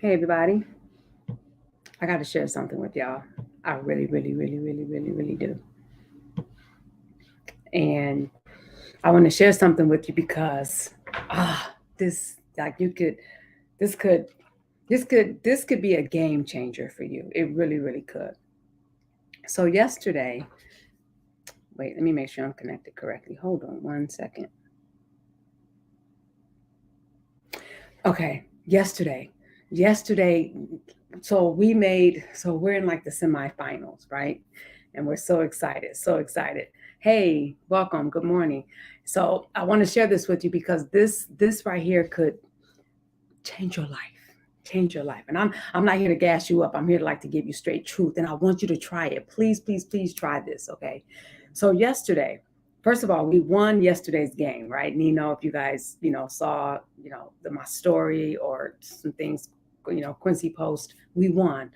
Hey everybody, I got to share something with y'all. I really, really, really, really, really, really do. And I want to share something with you because this like you could this could this could be a game changer for you. It really, really could. So yesterday, wait, let me make sure I'm connected correctly. Hold on one second. Okay, yesterday, so we're in like the semifinals, right? And we're so excited, so excited. Hey, welcome, good morning. So I want to share this with you because this right here could change your life. Change your life. And I'm not here to gas you up. I'm here to like to give you straight truth. And I want you to try it. Please, please, please try this. Okay. So yesterday, first of all, we won yesterday's game, right? Nino, if you guys, saw, my story or some things, Quincy post, we won.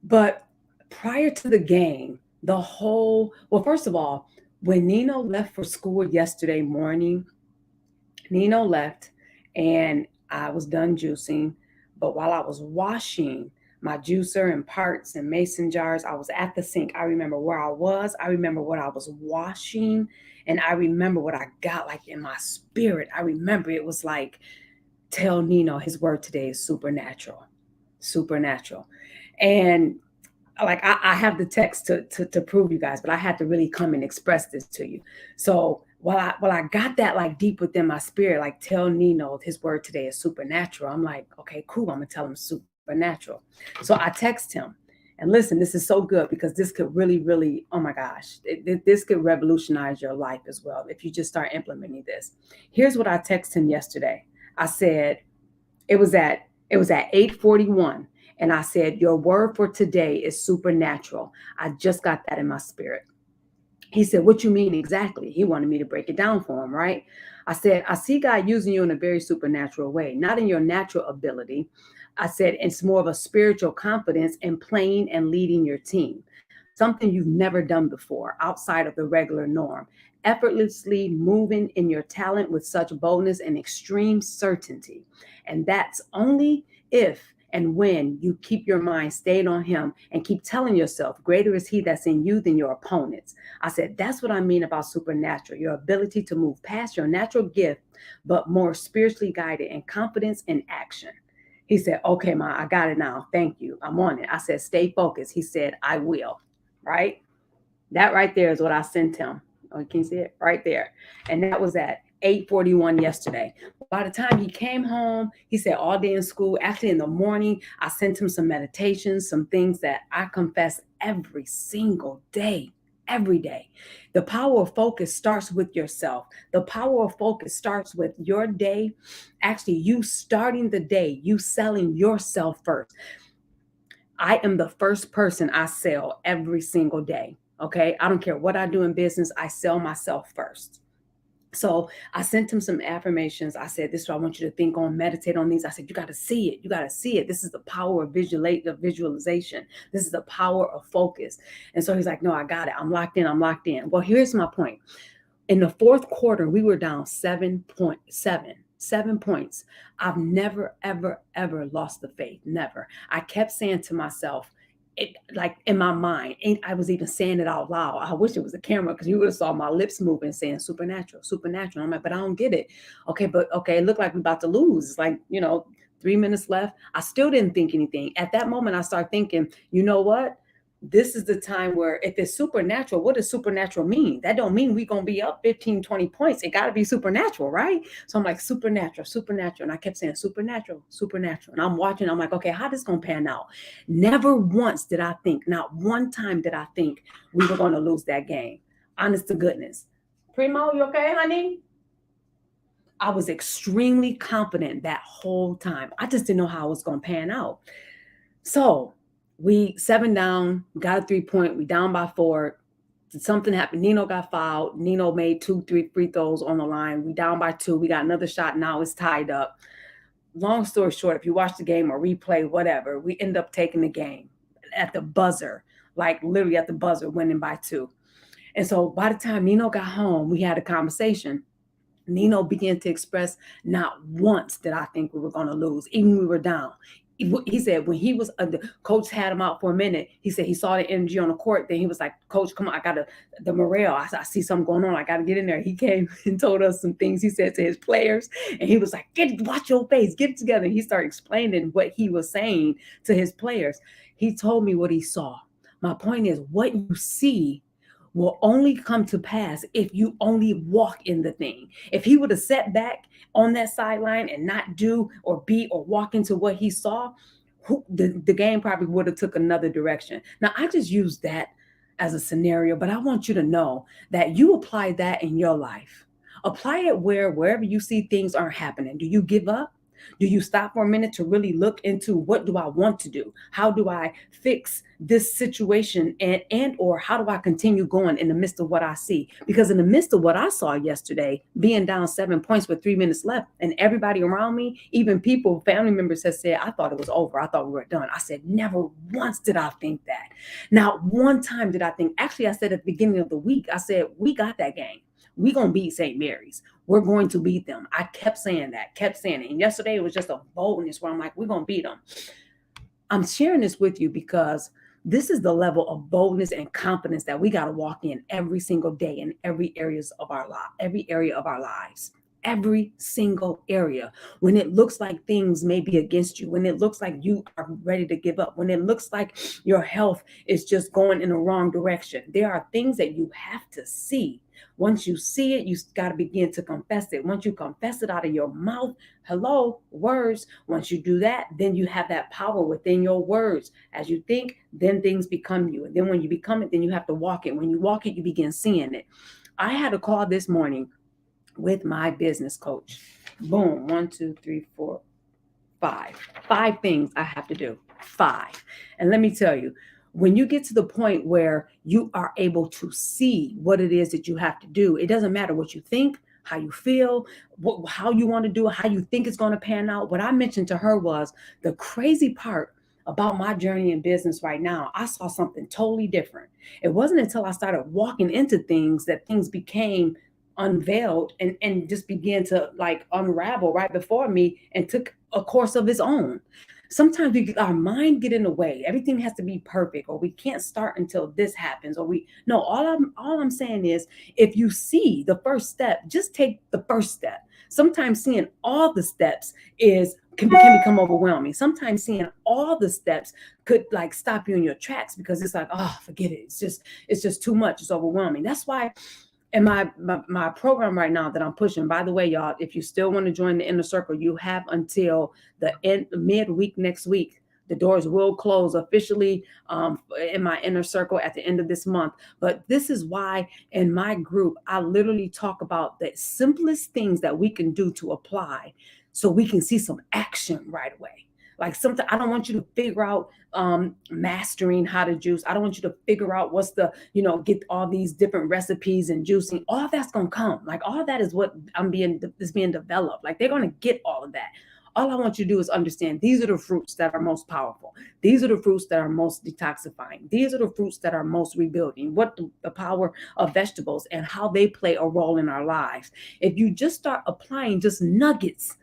But prior to the game, first of all, when Nino left for school yesterday morning, Nino left and I was done juicing. But while I was washing my juicer and parts and mason jars, I was at the sink. I remember where I was. I remember what I was washing. And I remember what I got like in my spirit. I remember it was like, tell Nino his word today is supernatural. Supernatural. And like I have the text to prove you guys, but I had to really come and express this to you. So while I got that like deep within my spirit, like tell Nino his word today is supernatural. I'm like, okay, cool. I'm gonna tell him supernatural. So I text him, and listen, this is so good because this could really, really, oh my gosh, this could revolutionize your life as well if you just start implementing this. Here's what I texted him yesterday. I said, it was at it was at 8:41, and I said, "Your word for today is supernatural." I just got that in my spirit. He said, "What you mean exactly?" He wanted me to break it down for him, right? I said, "I see God using you in a very supernatural way, not in your natural ability." I said, "It's more of a spiritual confidence in playing and leading your team, something you've never done before outside of the regular norm, effortlessly moving in your talent with such boldness and extreme certainty. And that's only if and when you keep your mind stayed on Him and keep telling yourself, greater is He that's in you than your opponents." I said, "That's what I mean about supernatural, your ability to move past your natural gift, but more spiritually guided and confidence in action." He said, "Okay, Ma, I got it now. Thank you. I'm on it." I said, "Stay focused." He said, "I will." Right? That right there is what I sent him. Oh, you can see it right there. And that was at 8:41 yesterday. By the time he came home, he said all day in school. Actually, in the morning, I sent him some meditations, some things that I confess every single day. Every day. The power of focus starts with yourself. The power of focus starts with your day. Actually, you starting the day, you selling yourself first. I am the first person I sell every single day. Okay. I don't care what I do in business, I sell myself first. So I sent him some affirmations. I said, "This is what I want you to think on, meditate on these." I said, "You got to see it. You got to see it. This is the power of visualization. This is the power of focus." And so he's like, "No, I got it. I'm locked in. I'm locked in." Well, here's my point. In the fourth quarter, we were down 7 points. I've never, ever, ever lost the faith. Never. I kept saying to myself, it like in my mind, and I was even saying it out loud. I wish it was a camera because you would have saw my lips moving, saying supernatural, supernatural. I'm like, but I don't get it. Okay, but okay, it looked like we're about to lose. It's like, 3 minutes left. I still didn't think anything. At that moment, I started thinking, you know what? This is the time where if it's supernatural, what does supernatural mean? That don't mean we're going to be up 15, 20 points. It got to be supernatural, right? So I'm like, supernatural, supernatural. And I kept saying supernatural, supernatural. And I'm watching, I'm like, okay, how this going to pan out? Never once did I think, not one time did I think we were going to lose that game. Honest to goodness. Primo, you okay, honey? I was extremely confident that whole time. I just didn't know how it was going to pan out. So we 7 down, got a 3 point, we down by 4. Something happened. Nino got fouled. Nino made 2, 3 free throws on the line. We down by 2. We got another shot. Now it's tied up. Long story short, if you watch the game or replay, whatever, we end up taking the game at the buzzer, like literally at the buzzer, winning by 2. And so by the time Nino got home, we had a conversation. Nino began to express, not once did I think we were going to lose, even when we were down. He said when he was the coach had him out for a minute, he said he saw the energy on the court. Then he was like, Coach, come on, I gotta the morale. I see something going on. I gotta get in there. He came and told us some things he said to his players, and he was like, watch your face, get it together. And he started explaining what he was saying to his players. He told me what he saw. My point is, what you see will only come to pass if you only walk in the thing. If he would have sat back on that sideline and not do or be or walk into what he saw, the game probably would have took another direction. Now, I just used that as a scenario, but I want you to know that you apply that in your life. Apply it wherever you see things aren't happening. Do you give up? Do you stop for a minute to really look into what do I want to do? How do I fix this situation and or how do I continue going in the midst of what I see? Because in the midst of what I saw yesterday, being down 7 points with 3 minutes left, and everybody around me, even people, family members have said, I thought it was over. I thought we were done. I said, never once did I think that. Not one time did I think, actually, I said at the beginning of the week, I said, we got that game. We're going to beat St. Mary's. We're going to beat them. I kept saying it. And yesterday it was just a boldness where I'm like, we're going to beat them. I'm sharing this with you because this is the level of boldness and confidence that we got to walk in every single day in every area of our lives. Every single area. When it looks like things may be against you, when it looks like you are ready to give up, when it looks like your health is just going in the wrong direction, there are things that you have to see. Once you see it, you got to begin to confess it. Once you confess it out of your mouth, words. Once you do that, then you have that power within your words. As you think, then things become you. And then when you become it, then you have to walk it. When you walk it, you begin seeing it. I had a call this morning with my business coach. Boom. 1, 2, 3, 4, 5. 5 things I have to do. 5. And let me tell you, when you get to the point where you are able to see what it is that you have to do, it doesn't matter what you think, how you feel, how you want to do it, how you think it's going to pan out. What I mentioned to her was the crazy part about my journey in business right now. I saw something totally different. It wasn't until I started walking into things that things became unveiled and just began to like unravel right before me and took a course of its own. Sometimes our mind get in the way. Everything has to be perfect, or we can't start until this happens, or all I'm saying is, if you see the first step, just take the first step. Sometimes seeing all the steps can become overwhelming. Sometimes seeing all the steps could like stop you in your tracks because it's like, oh, forget it. It's just too much. It's overwhelming. That's why in my program right now that I'm pushing, by the way, y'all, if you still want to join the inner circle, you have until the midweek next week. The doors will close officially in my inner circle at the end of this month. But this is why in my group, I literally talk about the simplest things that we can do to apply so we can see some action right away. Like something, I don't want you to figure out mastering how to juice. I don't want you to figure out what's get all these different recipes and juicing. All of that's going to come. Like all of that is what is being developed. Like they're going to get all of that. All I want you to do is understand these are the fruits that are most powerful. These are the fruits that are most detoxifying. These are the fruits that are most rebuilding. What the power of vegetables and how they play a role in our lives. If you just start applying just nuggets,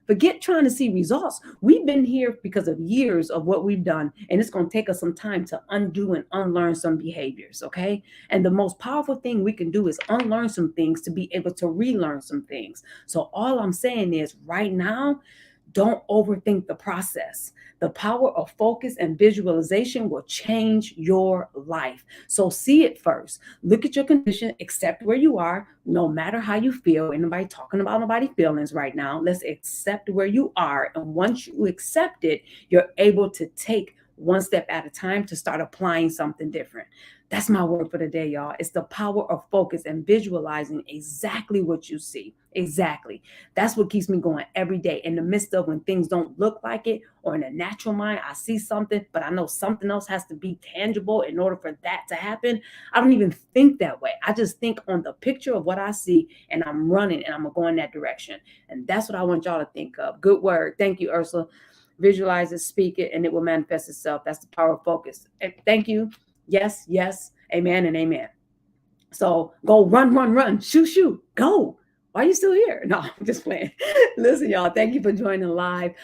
forget trying to see results. We've been here because of years of what we've done, and it's going to take us some time to undo and unlearn some behaviors, okay? And the most powerful thing we can do is unlearn some things to be able to relearn some things. So all I'm saying is right now, don't overthink the process. The power of focus and visualization will change your life. So see it first. Look at your condition, accept where you are, no matter how you feel. Ain't nobody talking about nobody's feelings right now. Let's accept where you are. And once you accept it, you're able to take one step at a time to start applying something different. That's my word for the day, y'all. It's the power of focus and visualizing exactly what you see. Exactly. That's what keeps me going every day in the midst of when things don't look like it, or in a natural mind, I see something, but I know something else has to be tangible in order for that to happen. I don't even think that way. I just think on the picture of what I see, and I'm running and I'm going to go in that direction. And that's what I want y'all to think of. Good word. Thank you, Ursula. Visualize it, speak it, and it will manifest itself. That's the power of focus. Thank you. Yes, amen, and amen. So go run, shoot, go. Why are you still here? No, I'm just playing. Listen, y'all, thank you for joining live.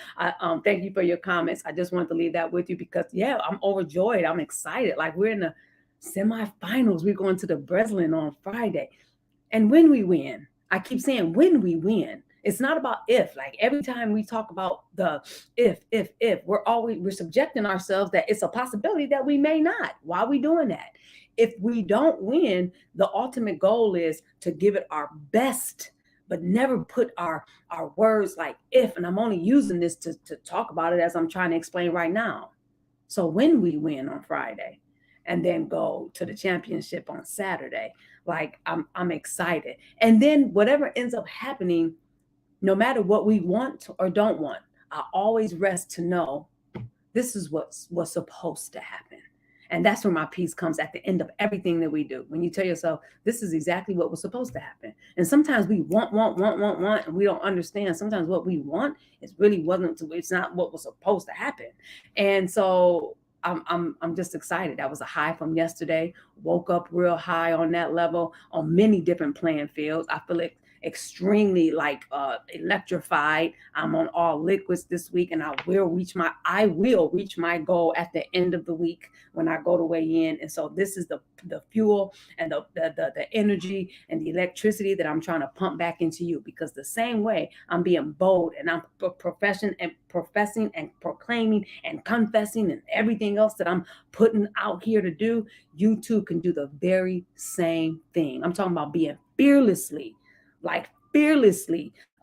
Thank you for your comments. I just wanted to leave that with you because, yeah, I'm overjoyed. I'm excited. Like, we're in the semifinals. We're going to the Breslin on Friday. And when we win, I keep saying when we win, it's not about if. Like, every time we talk about the if, we're subjecting ourselves that it's a possibility that we may not. Why are we doing that? If we don't win, the ultimate goal is to give it our best, but never put our words like if. And I'm only using this to talk about it as I'm trying to explain right now. So when we win on Friday and then go to the championship on Saturday, like, I'm excited. And then whatever ends up happening, no matter what we want or don't want, I always rest to know this is what's supposed to happen. And that's where my peace comes at the end of everything that we do. When you tell yourself, this is exactly what was supposed to happen. And sometimes we want, and we don't understand. Sometimes what we want is really it's not what was supposed to happen. And so I'm just excited. That was a high from yesterday. Woke up real high on that level on many different playing fields. I feel like extremely electrified. I'm on all liquids this week, and I will reach my goal at the end of the week when I go to weigh in. And so this is the fuel and the energy and the electricity that I'm trying to pump back into you, because the same way I'm being bold and I'm professing and proclaiming and confessing and everything else that I'm putting out here to do, you too can do the very same thing. I'm talking about being fearlessly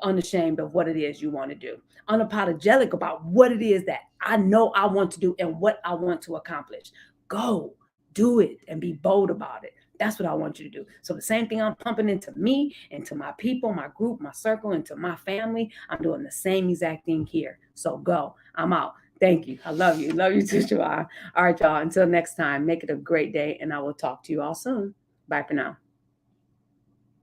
unashamed of what it is you want to do, unapologetic about what it is that I know I want to do and what I want to accomplish. Go do it and be bold about it. That's what I want you to do. So the same thing I'm pumping into me, into my people, my group, my circle, into my family, I'm doing the same exact thing here. So go. I'm out. Thank you. I love you. Love you too, Joanne. All right, y'all. Until next time, make it a great day, and I will talk to you all soon. Bye for now.